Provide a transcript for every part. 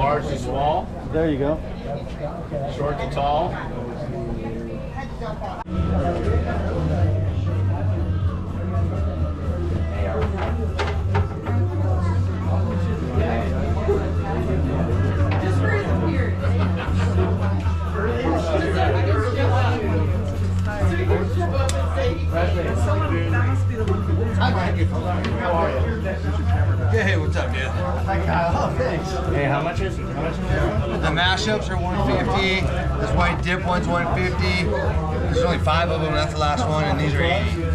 large to small. There you go. Short to tall. Hey, what's up, dude? Oh, thanks. Hey, how much is it? The mashups are 150. This white dip one's 150. There's only 5 of them. That's the last one, and these are 80.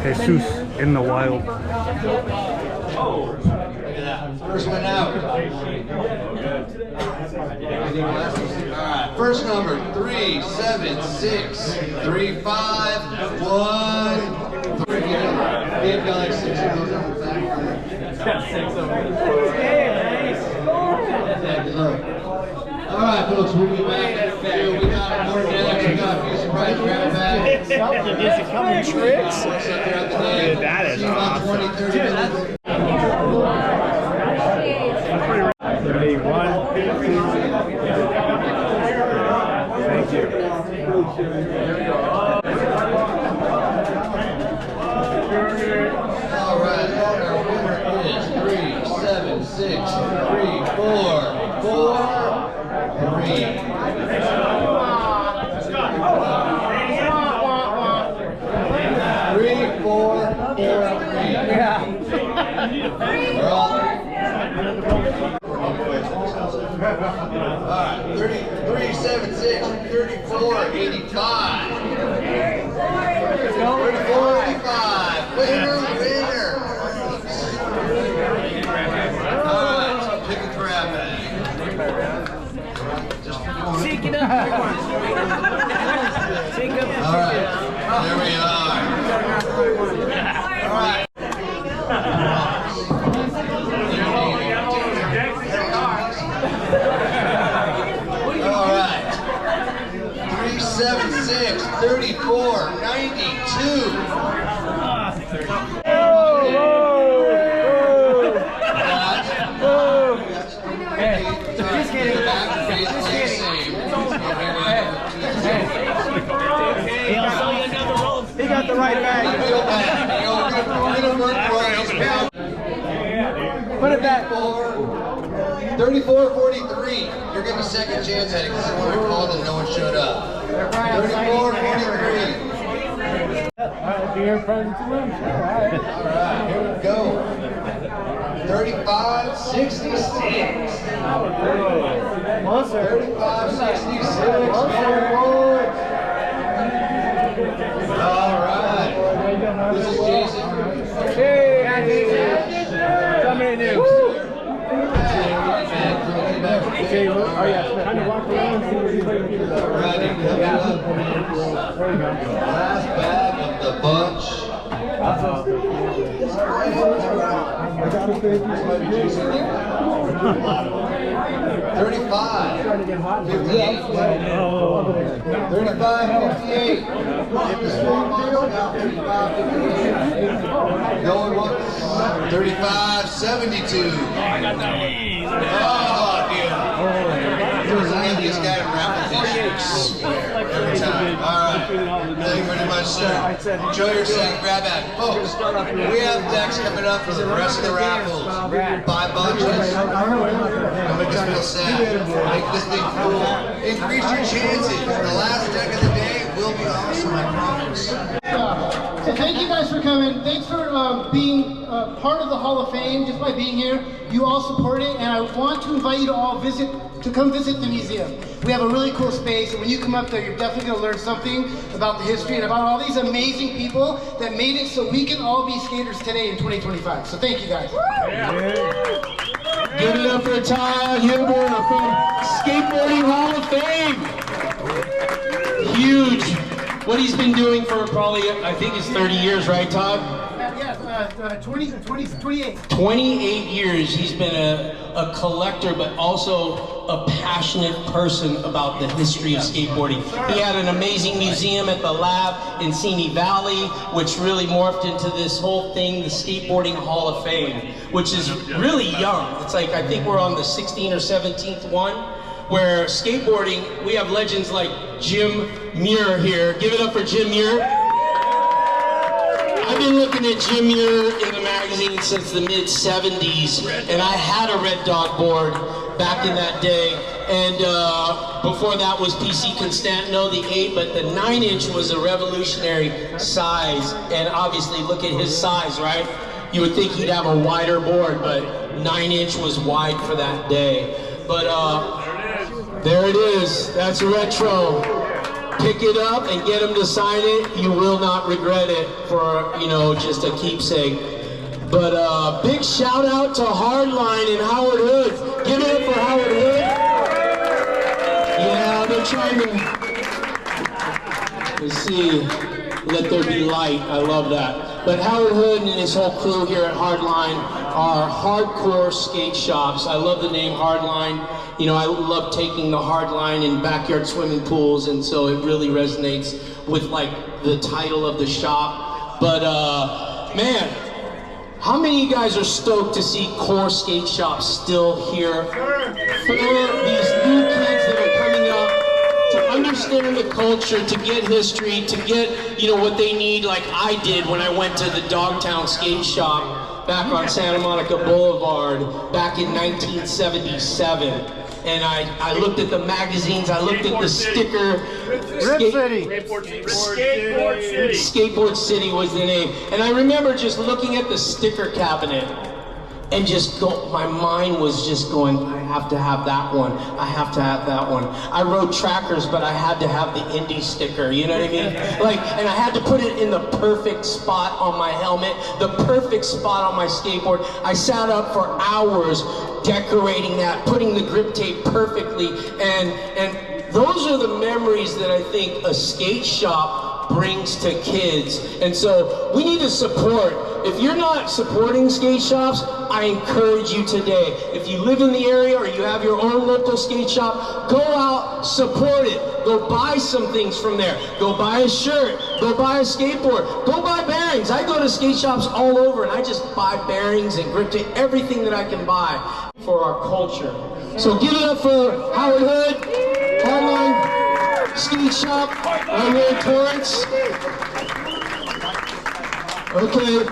Jesus in the wild. First one out. Alright, first number 3763513. They've got like 6 of those on the back. Alright, folks, we'll be back. We got more decks, we got a few surprise grab bags. Something, does it come in tricks? Dude, that is awesome. 20, 30 minutes. Ready, 1, 2. Thank you. All right, our winner is 3763443. Yeah. Alright, 3763485. 3485. Winner. Alright, pick a crab bag. Alright, there we are. Alright. Alright. 3763492. Just kidding. He got the right bag. Put it back. 3443. You're getting a second chance at it because someone called and no one showed up. 3443. Alright, be your present to win. Alright, here we go. 3566. Closer. 3566. Alright. This is Jason. Hey, somebody new. Okay, oh yeah, kind of walk around and see what he's like. Alrighty, coming up. There you go. Last bag of the bunch. I got a big 35, 58, 35, 58. Going once. 35, 72. Oh, dude. He was the easiest guy to raffle fish. Every time. Alright. Thank you very much, sir. Enjoy your second grab bag. Folks, we have decks coming up for the rest of the raffles. 5 bunches. Don't make us feel sad. Make this thing cool. Increase your chances. The last deck of the day will be awesome, I promise. So thank you guys for coming. Thanks for being part of the Hall of Fame. Just by being here, you all support it, and I want to invite you to all come visit the museum. We have a really cool space, and when you come up there, you're definitely going to learn something about the history and about all these amazing people that made it so we can all be skaters today in 2025. So thank you guys. Give it up for for Todd Hilborn from Skateboarding Hall of Fame. Huge. What he's been doing for probably, I think it's 30 years, right, Todd? Yes, 28. 28 years he's been a collector, but also a passionate person about the history of skateboarding. He had an amazing museum at the lab in Simi Valley, which really morphed into this whole thing, the Skateboarding Hall of Fame, which is really young. It's like, I think we're on the 16th or 17th one, where skateboarding, we have legends like Jim Muir here. Give it up for Jim Muir. I've been looking at Jim Muir in the magazine since the mid-70s, and I had a Red Dog board back in that day, and before that was PC Constantino, the 8, but the 9-inch was a revolutionary size, and obviously look at his size, right? You would think he'd have a wider board, but 9-inch was wide for that day. But there it is, that's a retro. Pick it up and get them to sign it. You will not regret it for, you know, just a keepsake. But big shout out to Hardline and Howard Hood. Give it up for Howard Hood. Yeah, they're trying to, let's see, let there be light. I love that. But Howard Hood and his whole crew here at Hardline are hardcore skate shops. I love the name Hardline. You know, I love taking the Hardline in backyard swimming pools, and so it really resonates with like the title of the shop. But man, how many of you guys are stoked to see core skate shops still here for these new kids that are coming up to understand the culture, to get history, to get, you know, what they need, like I did when I went to the Dogtown skate shop back on Santa Monica Boulevard back in 1977. And I looked at the magazines, I looked at the sticker. Skateboard City was the name. And I remember just looking at the sticker cabinet and just my mind was just going, I have to have that one. I have to have that one. I rode trackers, but I had to have the indie sticker, you know what I mean? Like, and I had to put it in the perfect spot on my helmet, the perfect spot on my skateboard. I sat up for hours decorating that, putting the grip tape perfectly, and those are the memories that I think a skate shop brings to kids. And so we need to support. If you're not supporting skate shops, I encourage you today. If you live in the area or you have your own local skate shop, go out, support it. Go buy some things from there. Go buy a shirt. Go buy a skateboard. Go buy bearings. I go to skate shops all over and I just buy bearings and grip tape, everything that I can buy for our culture. So give it up for Howard Hood, Hardline Skate Shop, right here in Torrance. Okay.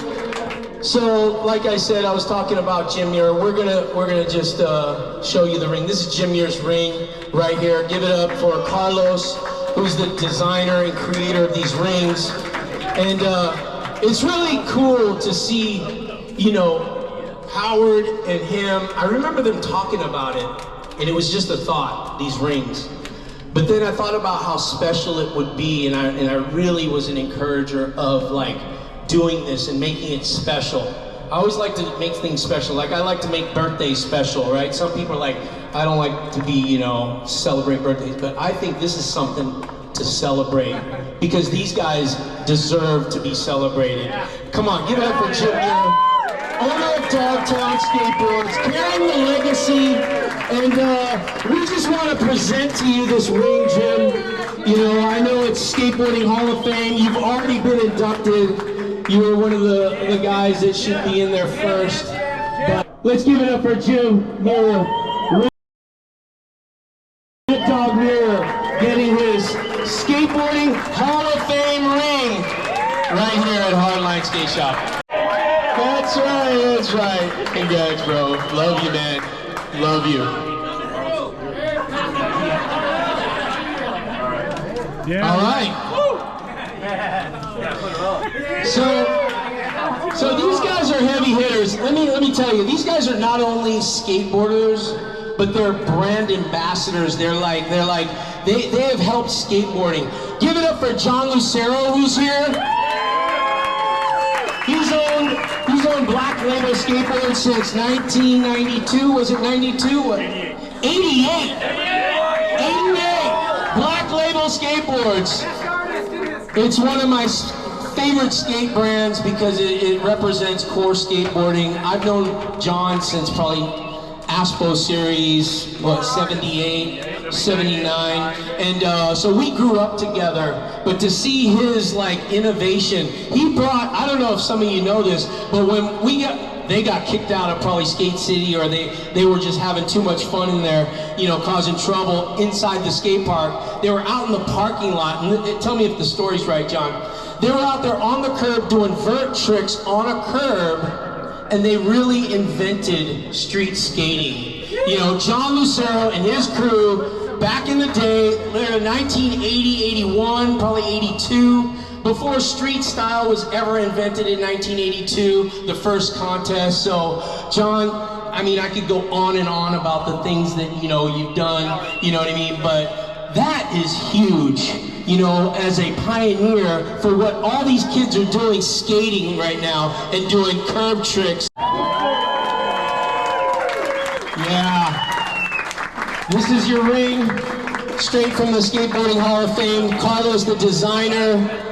So, like I said, I was talking about Jim Muir. We're gonna just show you the ring. This is Jim Muir's ring right here. Give it up for Carlos, who's the designer and creator of these rings. And it's really cool to see, you know, Howard and him. I remember them talking about it, and it was just a thought, these rings. But then I thought about how special it would be, and I really was an encourager of like doing this and making it special. I always like to make things special. Like I like to make birthdays special, right? Some people are like, I don't like to be, you know, celebrate birthdays, but I think this is something to celebrate because these guys deserve to be celebrated. Come on, give it up for Jim Muir, owner of Dogtown Skateboards, carrying the legacy, and we just want to present to you this ring, Jim. You know, I know it's Skateboarding Hall of Fame. You've already been inducted. You were one of the guys that should be in there first. But let's give it up for Jim Muir. Red Dog Muir getting his Skateboarding Hall of Fame ring right here at Hardline Skate Shop. That's right, that's right. Congrats, bro. Love you, man. Love you. Yeah. All right. So these guys are heavy hitters. Let me tell you, these guys are not only skateboarders, but they're brand ambassadors. They have helped skateboarding. Give it up for John Lucero, who's here. He's owned owned Black Label Skateboards since 1992. Was it 92? What? 88. 88. Black Label Skateboards. It's one of my favorite skate brands because it represents core skateboarding. I've known John since probably Aspo Series, what, 78, 79, and so we grew up together, but to see his like innovation, he brought, I don't know if some of you know this, but when they got kicked out of probably Skate City, or they were just having too much fun in there, you know, causing trouble inside the skate park. They were out in the parking lot, and tell me if the story's right, John. They were out there on the curb doing vert tricks on a curb, and they really invented street skating. You know, John Lucero and his crew, back in the day, 1980, 81, probably 82, before street style was ever invented in 1982, the first contest. So, John, I mean, I could go on and on about the things that, you know, you've done, you know what I mean? But that is huge, you know, as a pioneer for what all these kids are doing skating right now and doing curb tricks. Yeah. This is your ring, straight from the Skateboarding Hall of Fame. Carlos, the designer.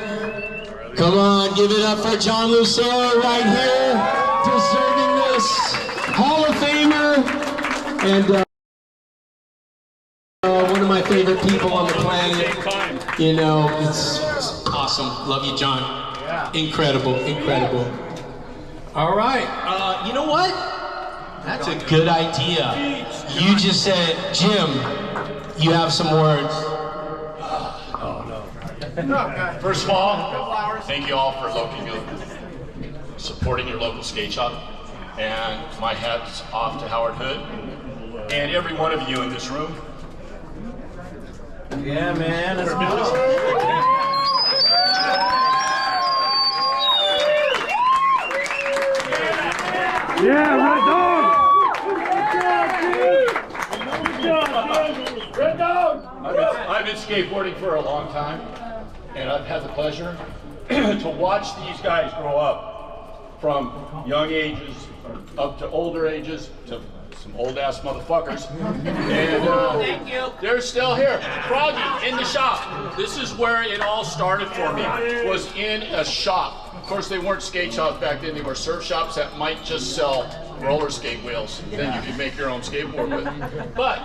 Come on, give it up for John Lucero right here, deserving this Hall of Famer. And one of my favorite people on the planet. You know, it's awesome. Love you, John. Yeah. Incredible, incredible. All right, you know what? That's a good idea. You just said, Jim, you have some words. First of all, thank you all for supporting your local skate shop. And my hat's off to Howard Hood and every one of you in this room. Yeah, man. That's Yeah, Red Dog! Red Dog! I've been skateboarding for a long time, and I've had the pleasure to watch these guys grow up from young ages up to older ages to some old-ass motherfuckers. And thank you. They're still here. Froggy in the shop. This is where it all started for me, was in a shop. Of course, they weren't skate shops back then. They were surf shops that might just sell roller skate wheels. Then you could make your own skateboard with. But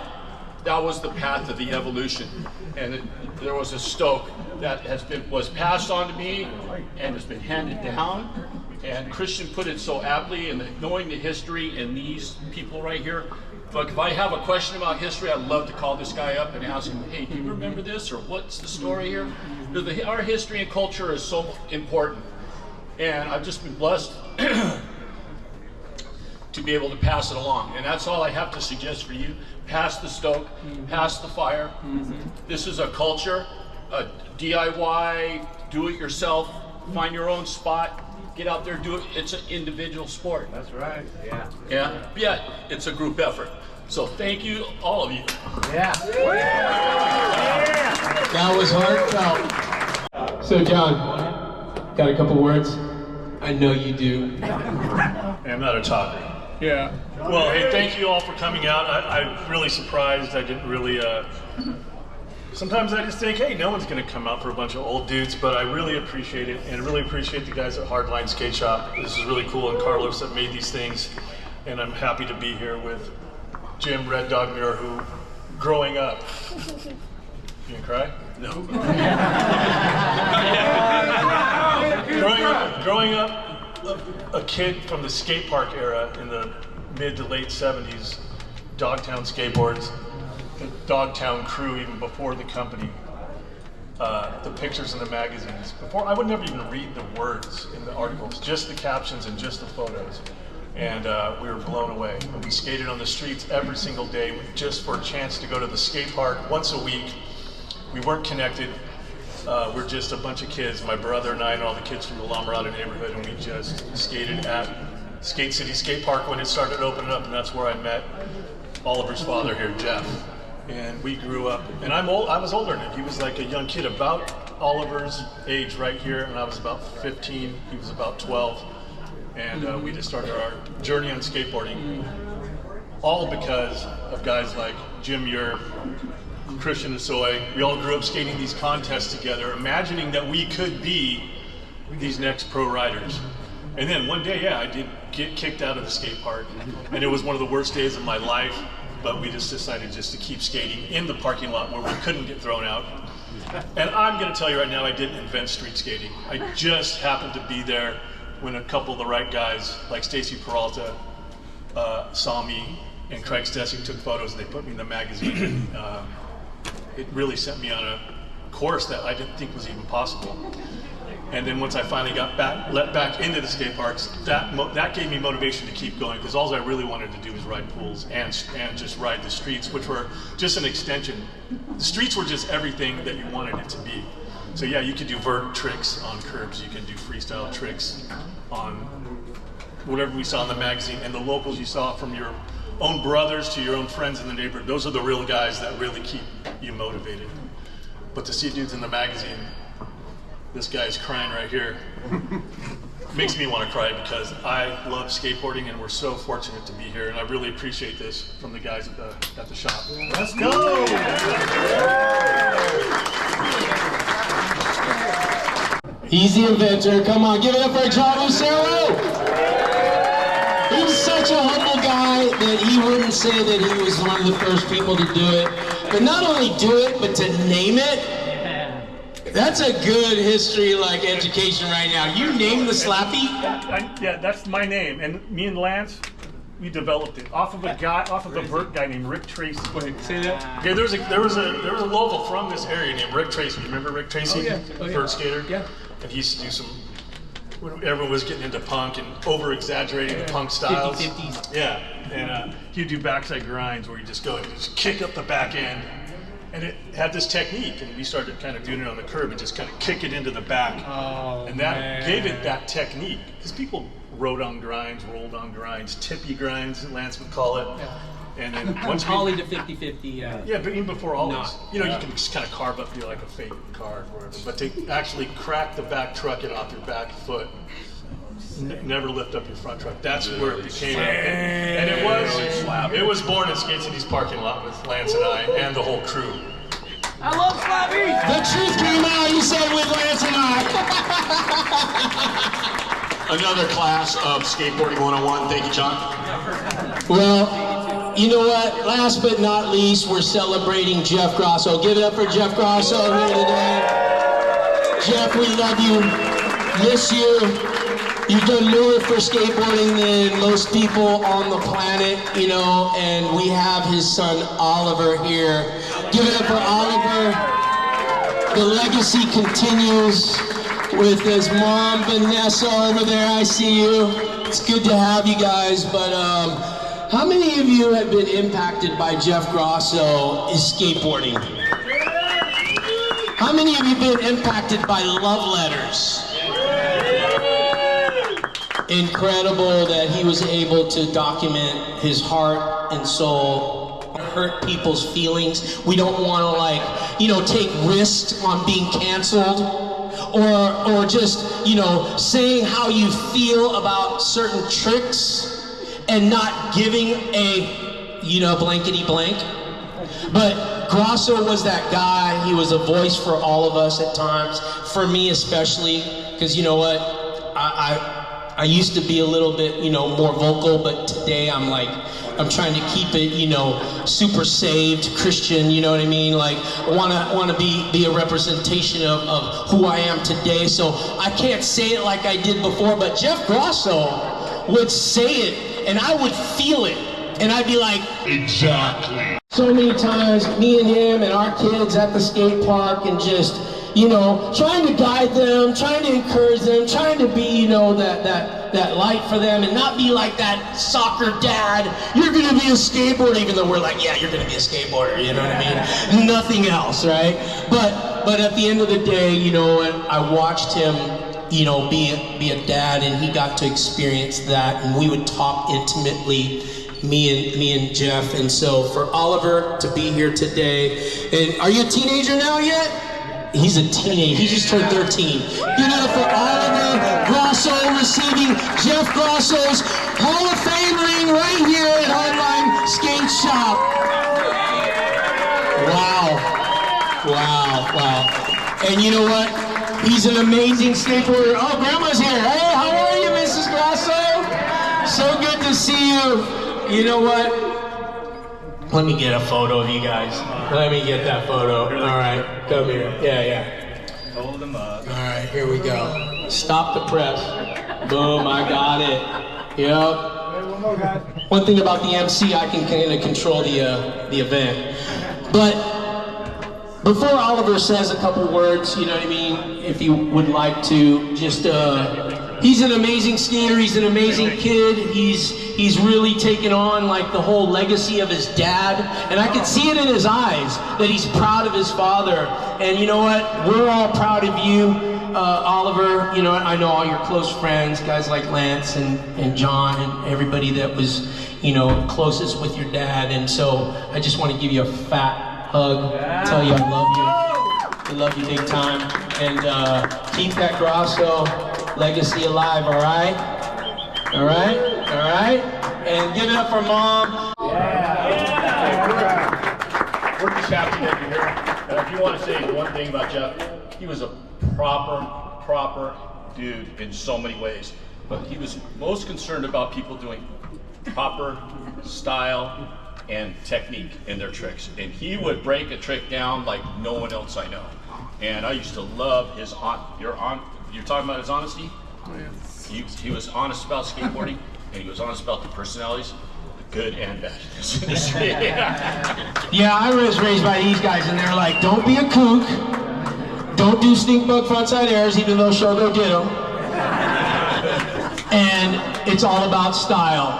that was the path of the evolution. And there was a stoke that was passed on to me and has been handed down. And Christian put it so aptly, and knowing the history and these people right here. Look, if I have a question about history, I'd love to call this guy up and ask him, hey, do you remember this? Or what's the story here? Our history and culture is so important. And I've just been blessed to be able to pass it along. And that's all I have to suggest for you. Pass the stoke, pass the fire. This is a culture, a DIY, do it yourself, find your own spot. Get out there, do it. It's an individual sport. That's right. Yeah. Yeah. Yet it's a group effort. So thank you, all of you. Yeah. That was heartfelt. So John, got a couple words? I know you do. I'm not a talker. Yeah. Well, hey, thank you all for coming out. I'm really surprised. I didn't really, sometimes I just think, hey, no one's gonna come out for a bunch of old dudes, but I really appreciate it, and I really appreciate the guys at Hardline Skate Shop. This is really cool, and Carlos that made these things, and I'm happy to be here with Jim Red Dog Muir, who, growing up, you gonna cry? No. growing up, a kid from the skate park era in the mid to late 70s, Dogtown Skateboards, the Dogtown crew, even before the company, the pictures in the magazines. Before, I would never even read the words in the articles, just the captions and just the photos. And we were blown away. And we skated on the streets every single day just for a chance to go to the skate park once a week. We weren't connected. We're just a bunch of kids, my brother and I and all the kids from the La Mirada neighborhood, and we just skated at Skate City Skate Park when it started opening up, and that's where I met Oliver's father here, Jeff. And we grew up, and I was older than him. He was like a young kid, about Oliver's age right here, and I was about 15, he was about 12. And we just started our journey on skateboarding, all because of guys like Jim Muir, Christian Asoy. We all grew up skating these contests together, imagining that we could be these next pro riders. And then one day, I did get kicked out of the skate park, and it was one of the worst days of my life, but we just decided just to keep skating in the parking lot where we couldn't get thrown out. And I'm gonna tell you right now, I didn't invent street skating. I just happened to be there when a couple of the right guys, like Stacy Peralta, saw me, and Craig Stessing took photos, and they put me in the magazine. It really sent me on a course that I didn't think was even possible. And then once I finally got let back into the skate parks, that gave me motivation to keep going, because all I really wanted to do was ride pools and just ride the streets, which were just an extension. The streets were just everything that you wanted it to be. So yeah, you could do vert tricks on curbs, you can do freestyle tricks on whatever we saw in the magazine, and the locals you saw, from your own brothers to your own friends in the neighborhood. Those are the real guys that really keep you motivated. But to see dudes in the magazine, this guy's crying right here, makes me want to cry, because I love skateboarding and we're so fortunate to be here, and I really appreciate this from the guys at the shop. Let's go! He's the inventor. Come on, give it up for John Lucero. He's such a humble guy that he wouldn't say that he was one of the first people to do it. But not only do it, but to name it. That's a good history, like, education right now. You named the Slappy? Yeah, that's my name. And me and Lance, we developed it off of a vert guy named Rick Tracy. Wait, say that? Yeah, there was a local from this area named Rick Tracy. You remember Rick Tracy? Oh, yeah. Vert skater? Yeah. And he used to do some, when everyone was getting into punk and over-exaggerating the punk styles. 50s. Yeah, and he'd do backside grinds where he'd just go and just kick up the back end. And it had this technique, and we started kind of doing it on the curb and just kind of kick it into the back. Oh, and that gave it that technique. Because people rode on grinds, rolled on grinds, tippy grinds, Lance would call it. Yeah. And then once Ollie to 50-50, yeah, but even before all this, you know, yeah. you can just kind of carve up like a fake car or whatever. But to actually crack the back truck off your back foot, never lift up your front truck. That's where it became. And it was born in Skate City's parking lot with Lance and I and the whole crew. I love Slappy! The truth came out, you said, with Lance and I. Another class of Skateboarding 101. Thank you, John. Well, you know what? Last but not least, we're celebrating Jeff Grosso. Give it up for Jeff Grosso here today. Jeff, we love you. Miss you. You've done more for skateboarding than most people on the planet, you know, and we have his son Oliver here. Give it up for Oliver. The legacy continues with his mom, Vanessa, over there. I see you. It's good to have you guys, but how many of you have been impacted by Jeff Grosso is skateboarding? How many of you have been impacted by love letters? Incredible that he was able to document his heart and soul, hurt people's feelings. We don't want to, like, you know, take risks on being canceled, or just, you know, saying how you feel about certain tricks and not giving a, you know, blankety blank. But Grosso was that guy. He was a voice for all of us at times, for me especially, because you know what, I used to be a little bit, you know, more vocal, but today I'm trying to keep it, you know, super saved Christian, you know what I mean? Like, I wanna be a representation of who I am today. So I can't say it like I did before, but Jeff Grosso would say it, and I would feel it, and I'd be like, exactly. So many times, me and him and our kids at the skate park, and just, you know, trying to guide them, trying to encourage them, trying to be, you know, that light for them, and not be like that soccer dad, you're gonna be a skateboarder, even though we're like, yeah, you're gonna be a skateboarder, you know what I mean? Nothing else, right? But at the end of the day, you know, I watched him, you know, be a dad, and he got to experience that, and we would talk intimately, me and Jeff. And so for Oliver to be here today, and are you a teenager now yet? He's a teenager. He just turned 13. Give it up for Oliver Grosso. Grosso receiving Jeff Grosso's Hall of Fame ring right here at Hardline Skate Shop. Wow. Wow, wow. And you know what? He's an amazing skateboarder. Oh, Grandma's here. Hey, how are you, Mrs. Grosso? So good to see you. You know what? Let me get a photo of you guys. Let me get that photo. All right, come here. Yeah. Hold them up. All right, here we go. Stop the press. Boom, I got it. Yep. One thing about the MC, I can kind of control the event. But before Oliver says a couple words, you know what I mean, if you would like to, just, he's an amazing skater, he's an amazing kid, he's really taken on like the whole legacy of his dad, and I can see it in his eyes that he's proud of his father. And you know what, we're all proud of you, Oliver. You know, I know all your close friends, guys like Lance and John and everybody that was, you know, closest with your dad, and so I just want to give you a fat hug, tell you I love you. I love you big time. And keep that Grosso legacy alive, all right? All right? All right? And give it up for Mom. We're just happy that you're here. And if you want to say one thing about Jeff, he was a proper dude in so many ways. But he was most concerned about people doing proper style and technique in their tricks, and he would break a trick down like no one else I know. And I used to love his you're talking about his honesty. He was honest about skateboarding, and he was honest about the personalities, the good and bad in this industry. Yeah, I was raised by these guys, and they're like, don't be a kook, don't do stink bug frontside airs, even though Shogo did them. And it's all about style.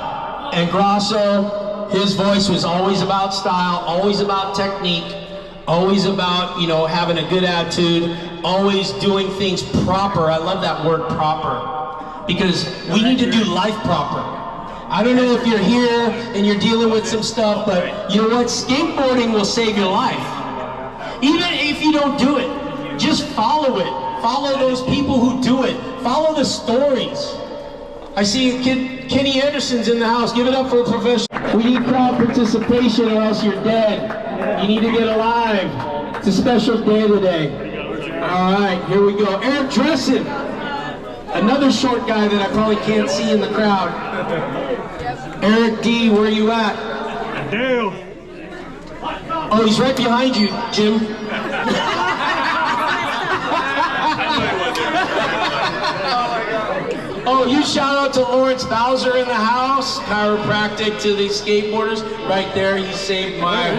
And Grosso, his voice was always about style, always about technique, always about, you know, having a good attitude, always doing things proper. I love that word, proper, because we need to do life proper. I don't know if you're here and you're dealing with some stuff, but you know what? Skateboarding will save your life. Even if you don't do it, just follow it. Follow those people who do it. Follow the stories. I see Kenny Anderson's in the house. Give it up for a professional. We need crowd participation or else you're dead. You need to get alive. It's a special day today. All right, here we go. Eric Dressen, another short guy that I probably can't see in the crowd. Eric D, where are you at? Dale. Oh, he's right behind you, Jim. Oh, you shout out to Lawrence Bowser in the house, chiropractic to the skateboarders. Right there, he saved my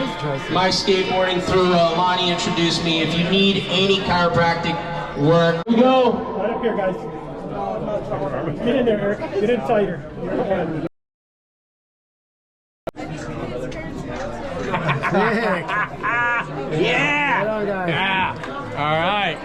skateboarding through Lonnie introduced me. If you need any chiropractic work, here we go. Right up here, guys. Get in there, Eric. Get in tighter. Yeah! Yeah! All right.